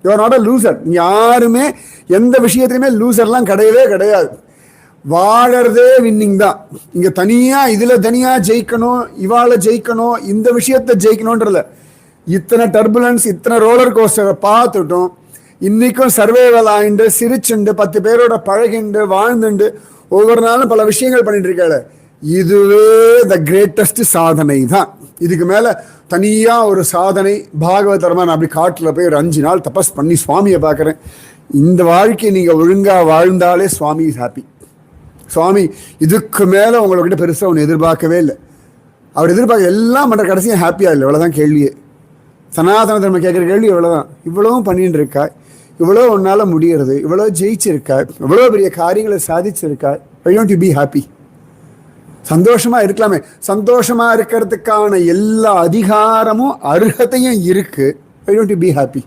You are not a loser. யாருமே எந்த விஷயத்துலையுமே லூசர்லாம் கிடையவே கிடையாது. வாழறதே வின்னிங் தான். இங்க தனியா இதுல தனியா ஜெயிக்கணும், இவாள ஜெயிக்கணும், இந்த விஷயத்த ஜெயிக்கணும்ன்றல. இத்தனை டர்புலன்ஸ், இத்தனை ரோலர் கோஸ்டரை பார்த்துட்டும் இன்னைக்கும் சர்வேவல் ஆயிண்டு சிரிச்சுண்டு 10 பேரோட பழகிண்டு வாழ்ந்துண்டு ஒவ்வொரு நாளும் பல விஷயங்கள் பண்ணிட்டு இருக்காள். இதுவே த கிரேட்டஸ்ட் சாதனை தான். இதுக்கு மேல தனியா ஒரு சாதனை பாகவதர்மா நான் அப்படி காட்டில் போய் ஒரு 5 நாள் தபஸ் பண்ணி சுவாமியை பார்க்குறேன். இந்த வாழ்க்கையை நீங்க ஒழுங்கா வாழ்ந்தாலே சுவாமி இஸ் ஹாப்பி. சுவாமி இதுக்கு மேல உங்கள்கிட்ட பெருசாக ஒன்று எதிர்பார்க்கவே இல்லை. அவர் எதிர்பார்க்க எல்லாம் பண்ற கடைசியும் ஹாப்பியா இல்லை. இவ்வளவுதான் கேள்வியே. சனாதன தர்மம் கேட்குற கேள்வி இவ்வளவுதான். இவ்வளவும் பண்ணிட்டு இருக்கா, இவ்வளோ உன்னால முடியறது, இவ்வளோ ஜெயிச்சிருக்கா, இவ்வளோ பெரிய காரியங்களை சாதிச்சிருக்கா. why don't you be happy? சந்தோஷமா இருக்கலாமே. சந்தோஷமா இருக்கிறதுக்கான எல்லா அதிகாரமும் அருகதையும் இருக்கு. why don't you be happy?